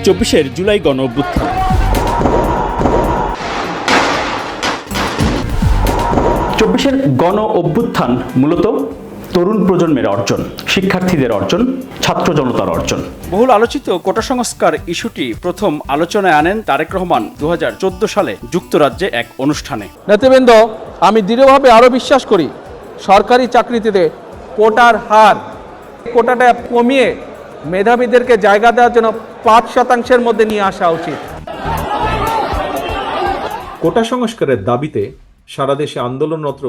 2024-এর জুলাই গণ অভ্যুত্থান। চব্বিশের গণ অভ্যুত্থান মূলত তরুণ প্রজন্মের অর্জন, শিক্ষার্থীদের অর্জন, ছাত্র জনতার অর্জন। বহুল আলোচিত কোটা সংস্কার ইস্যুটি প্রথম আলোচনায় আনেন তারেক রহমান 2014 সালে যুক্তরাজ্যে এক অনুষ্ঠানে। নেতৃবৃন্দ, আমি দৃঢ়ভাবে আরও বিশ্বাস করি সরকারি চাকরিতে কোটার হার কোটাটা কমিয়ে মেধাবীদেরকে জায়গা দেওয়ার জন্য 5% মধ্যে নিয়ে আসা উচিত। কোটা সংস্কারের দাবিতে সারা দেশে আন্দোলনরত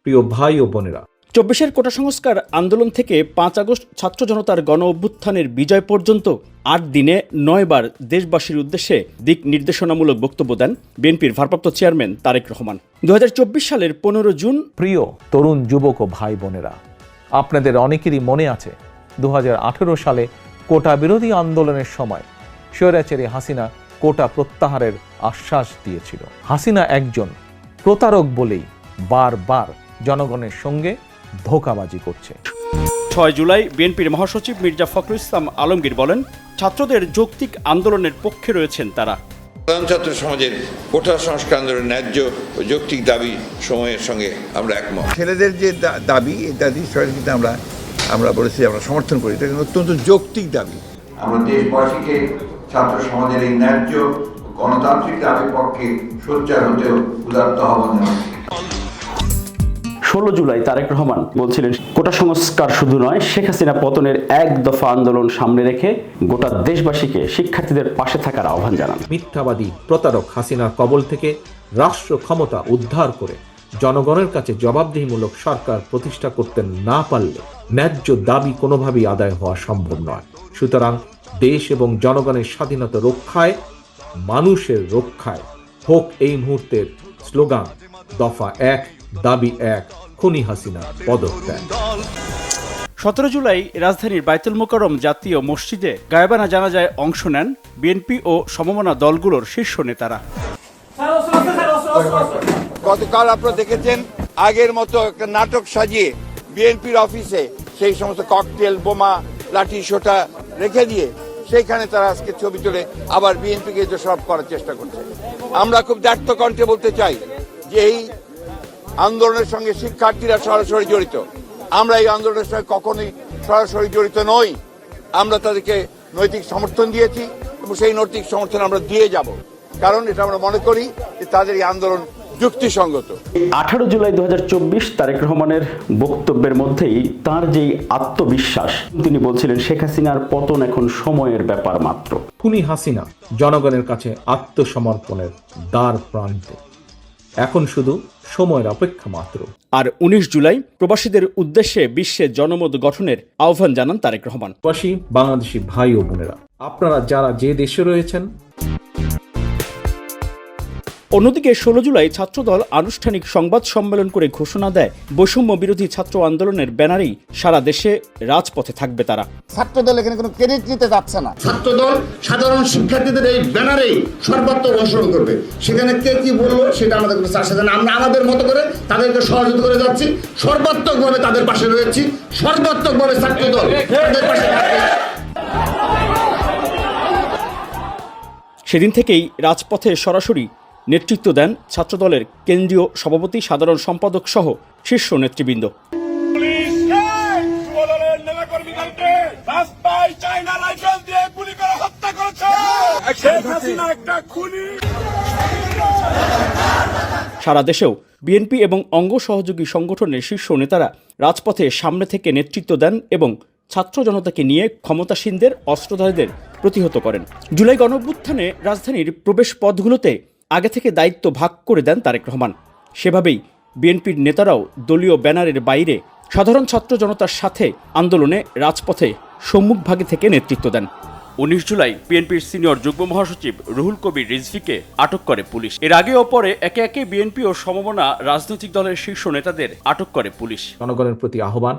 প্রিয় ভাই ও বোনেরা, 24-এর কোটা সংস্কার আন্দোলন থেকে 5 আগস্ট ছাত্র জনতার গণ অভ্যুত্থানের বিজয় পর্যন্ত 8 দিনে 9 বার দেশবাসীর উদ্দেশ্যে দিক নির্দেশনামূলক বক্তব্য দেন বিএনপির ভারপ্রাপ্ত চেয়ারম্যান তারেক রহমান। 2024 সালের 15 জুন। প্রিয় তরুণ যুবক ও ভাই বোনেরা, আপনাদের অনেকেরই মনে আছে 2018 সালে কোটা বিরোধী আন্দোলনের সময় স্বৈরাচারী হাসিনা কোটা প্রত্যাহারের আশ্বাস দিয়েছিল। হাসিনা একজন প্রতারক বলেই বারবার জনগণের সঙ্গে ধোঁকাবাজি করছে। 6 জুলাই বিএনপির মহাসচিব মির্জা ফখরুল ইসলাম আলমগীর বলেন, ছাত্রদের যৌক্তিক আন্দোলনের পক্ষে রয়েছেন তারা। ছাত্র সমাজের কোটা সংস্কার আন্দোলনের ন্যায্য ও যৌক্তিক দাবি সময়ের সঙ্গে আমরা একমত। ছেলেদের যে দাবি, এই দাবি কিন্তু আমরা বলেছি আমরা সমর্থন করি, এটা অত্যন্ত যৌক্তিক দাবি। আমরা দেশবাসীকে ছাত্র সমাজের এই ন্যায্য গণতান্ত্রিক দাবির পক্ষে সোচ্চার হতেও উদাত্ত আহ্বান জানাচ্ছি। 16 জুলাই তারেক রহমান বলছিলেন, কোটা সংস্কার শুধু নয়, শেখ হাসিনা পতনের এক দফা আন্দোলন সামনে রেখে গোটা দেশবাসীকে শিক্ষার্থীদের পাশে থাকার আহ্বান জানান। মিথ্যাবাদী প্রতারক হাসিনার কবল থেকে রাষ্ট্র ক্ষমতা উদ্ধার করে জনগণের কাছে জবাবদিহিমূলক সরকার প্রতিষ্ঠা করতে না পারলে ন্যায্য দাবি কোনোভাবেই আদায় হওয়া সম্ভব নয়। সুতরাং দেশ এবং জনগণের স্বাধীনতা রক্ষায়, মানুষের রক্ষায় হোক এই মুহূর্তের স্লোগান দফা 1, দাবি 1, খুনি হাসিনা পদত্যাগ। 17 জুলাই রাজধানীর বায়তুল মোকাররম জাতীয় মসজিদে গায়েবানা জানাজায় অংশ নেন বিএনপি ও সমমনা দলগুলোর শীর্ষ নেতারা। গতকাল আপনারা দেখেছেন আগের মতো একটা নাটক সাজিয়ে বিএনপির অফিসে সেই সমস্ত ককটেল, বোমা, লাঠি সোটা রেখে দিয়ে সেইখানে তারা আজকে ছবি তুলে আবার বিএনপিকে সব করার চেষ্টা করছে। আমরা খুব দ্ব্যর্থ কণ্ঠে বলতে চাই যে এই আন্দোলনের সঙ্গে শিক্ষার্থীরা সরাসরি জড়িত। আমরা এই আন্দোলনের সঙ্গে কখনোই সরাসরি জড়িত নই। আমরা তাদেরকে নৈতিক সমর্থন দিয়েছি এবং সেই নৈতিক সমর্থন আমরা দিয়ে যাব, কারণ এটা আমরা মনে করি যে তাদের এই আন্দোলন যুক্তিসঙ্গত। 18 জুলাই 2024 তারেক রহমানের বক্তব্যের মধ্যেই তার যেই আত্মবিশ্বাস, তিনি বলছিলেন শেখ হাসিনার পতন এখন সময়ের ব্যাপার মাত্র। খুনি হাসিনা জনগণের কাছে আত্মসমর্পণের দ্বার প্রান্তে, এখন শুধু সময়ের অপেক্ষা মাত্র। আর 19 জুলাই প্রবাসীদের উদ্দেশ্যে বিশ্বে জনমত গঠনের আহ্বান জানান তারেক রহমান। প্রবাসী বাংলাদেশি ভাই ও বোনেরা, আপনারা যারা যে দেশে রয়েছেন। অন্যদিকে 16 জুলাই ছাত্রদল আনুষ্ঠানিক সংবাদ সম্মেলন করে ঘোষণা দেয়, বৈষম্য বিরোধী ছাত্র আন্দোলনের ব্যানারেই সারা দেশে রাজপথে থাকবে তারা। ছাত্রদল এখানে কোনো ক্রেডিট নিতে যাচ্ছে না। ছাত্রদল সাধারণ শিক্ষার্থীদের এই ব্যানারেই সর্বাত্মক অংশগ্রহণ করবে। সেখানে কে কি বললো সেটা আমাদের কোনো চাষ আছে না। আমরা আমাদের মতো করে তাদেরকে সহযোগিতা করে যাচ্ছি, সর্বাত্মকভাবে তাদের পাশে রয়েছি, সর্বাত্মকভাবে ছাত্রদল তাদের পাশে থাকবে। সেদিন থেকেই রাজপথে সরাসরি নেতৃত্ব দেন ছাত্রদলের কেন্দ্রীয় সভাপতি, সাধারণ সম্পাদক সহ শীর্ষ নেতৃবৃন্দ। সারা দেশেও বিএনপি এবং অঙ্গ সহযোগী সংগঠনের শীর্ষ নেতারা রাজপথে সামনে থেকে নেতৃত্ব দেন এবং ছাত্র জনতাকে নিয়ে ক্ষমতাসীনদের, অস্ত্রধারীদের প্রতিহত করেন। জুলাই গণঅভ্যুত্থানে রাজধানীর প্রবেশ পথগুলোতে আগে থেকে দায়িত্ব ভাগ করে দেন তারেক রহমান। সেভাবেই বিএনপির নেতারাও দলীয় ব্যানারের বাইরে সাধারণ ছাত্র জনতার সাথে আন্দোলনে রাজপথে সম্মুখভাগে থেকে নেতৃত্ব দেন। 19 জুলাই বিএনপির সিনিয়র যুগ্ম মহাসচিব রুহুল কবির রিজভীকে আটক করে পুলিশ। এর আগে ও পরে একে একে বিএনপি ও সমমনা রাজনৈতিক দলের শীর্ষ নেতাদের আটক করে পুলিশ। জনগণের প্রতি আহ্বান,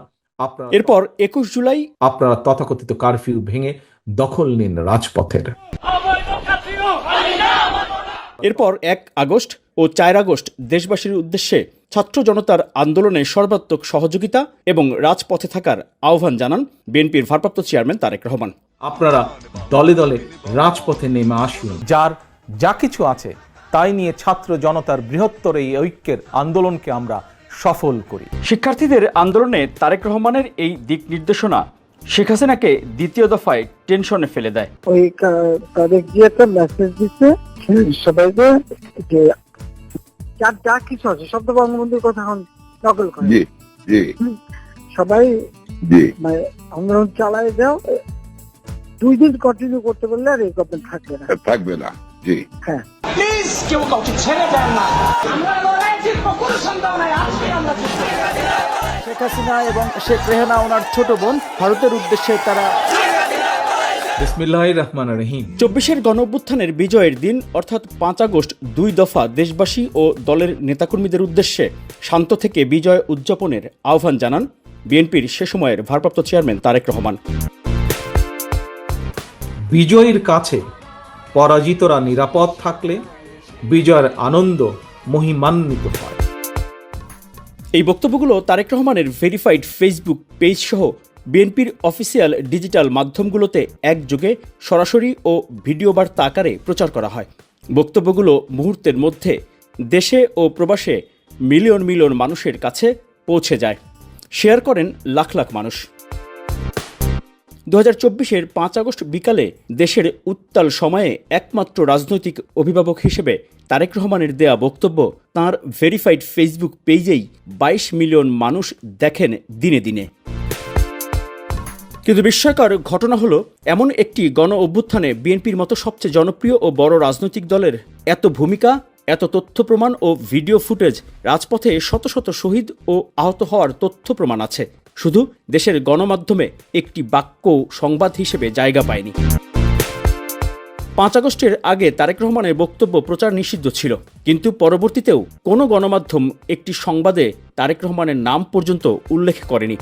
এরপর 21 জুলাই আপনারা তথাকথিত কারফিউ ভেঙে দখল নিন রাজপথের। এরপর 1 আগস্ট ও 4 আগস্ট দেশবাসীর উদ্দেশ্যে ছাত্র জনতার আন্দোলনে সর্বাত্মক সহযোগিতা এবং রাজপথে থাকার আহ্বান জানান বিএনপির ভারপ্রাপ্ত চেয়ারম্যান তারেক রহমান। আপনারা দলে দলে রাজপথে নেমে আসুন। যার যা কিছু আছে তাই নিয়ে ছাত্র জনতার বৃহত্তর এই ঐক্যের আন্দোলনকে আমরা সফল করি। শিক্ষার্থীদের আন্দোলনে তারেক রহমানের এই দিক নির্দেশনা শেখ হাসিনাকে দ্বিতীয় দফায় টেনশনে ফেলে দেয়। ওই তাদের যে একটা মেসেজ দিচ্ছে সবাইকে যে যা কিছু আছে সব তো বঙ্গবন্ধুর কথা এখন নকল করে, সবাই মানে আন্দোলন চালায় দাও, 2 দিন কন্টিনিউ করতে পারলে আর এই গভর্নমেন্ট থাকবে না। জি হ্যাঁ, প্লিজ কেউ কাউকে ছেড়ে দেন না, আমরা লড়াই জিতবো, কোনো সন্দেহ নাই, আজকে আমরা জিতবো। শেখ হাসিনা এবং শেখ রেহানা ওনার ছোট বোন ভারতের উদ্দেশ্যে তারা বিসমিল্লাহির রহমানির রহিম। 24-এর গণঅভ্যুত্থানের বিজয়ের দিন অর্থাৎ 5 আগস্ট 2 দফা দেশবাসী ও দলের নেতাকর্মীদের উদ্দেশ্যে শান্ত থেকে বিজয় উদযাপনের আহ্বান জানান বিএনপির সে সময়ের ভারপ্রাপ্ত চেয়ারম্যান তারেক রহমান। বিজয়ীর কাছে পরাজিতরা নিরাপদ থাকলে বিজয়ের আনন্দ মহিমান্বিত হয়। এই বক্তব্যগুলো তারেক রহমানের ভেরিফাইড ফেসবুক পেজ সহ বিএনপির অফিসিয়াল ডিজিটাল মাধ্যমগুলোতে একযোগে সরাসরি ও ভিডিও বার্তা আকারে প্রচার করা হয়। বক্তব্যগুলো মুহূর্তের মধ্যে দেশে ও প্রবাসে মিলিয়ন মিলিয়ন মানুষের কাছে পৌঁছে যায়, শেয়ার করেন লাখ লাখ মানুষ। 2024-এর 5 আগস্ট বিকালে দেশের উত্তাল সময়ে একমাত্র রাজনৈতিক অভিভাবক হিসেবে তারেক রহমানের দেয়া বক্তব্য তাঁর ভেরিফাইড ফেসবুক পেজেই 22 মিলিয়ন মানুষ দেখেন দিনে দিনে। কিন্তু বিস্ময়কর ঘটনা হলো, এমন একটি গণ অভ্যুত্থানে বিএনপির মতো সবচেয়ে জনপ্রিয় ও বড় রাজনৈতিক দলের এত ভূমিকা, এত তথ্য প্রমাণ ও ভিডিও ফুটেজ, রাজপথে শত শত শহীদ ও আহত হওয়ার তথ্য প্রমাণ আছে, শুধু দেশের গণমাধ্যমে একটি বাক্য সংবাদ হিসেবে জায়গা পায়নি। 5 আগস্টের আগে তারেক রহমানের বক্তব্য প্রচার নিষিদ্ধ ছিল, কিন্তু পরবর্তীতেও কোনো গণমাধ্যম একটি সংবাদে তারেক রহমানের নাম পর্যন্ত উল্লেখ করেনি।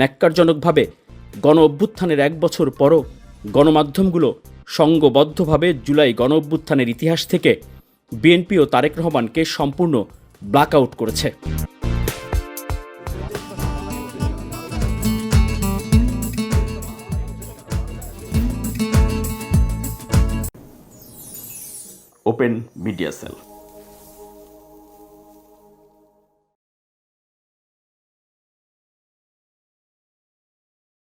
ন্যাক্কারজনকভাবে গণ অভ্যুত্থানের 1 বছর পরও গণমাধ্যমগুলো সংঘবদ্ধভাবে জুলাই গণ অভ্যুত্থানের ইতিহাস থেকে বিএনপি ও তারেক রহমানকে সম্পূর্ণ ব্ল্যাক আউট করেছে। Open media cell.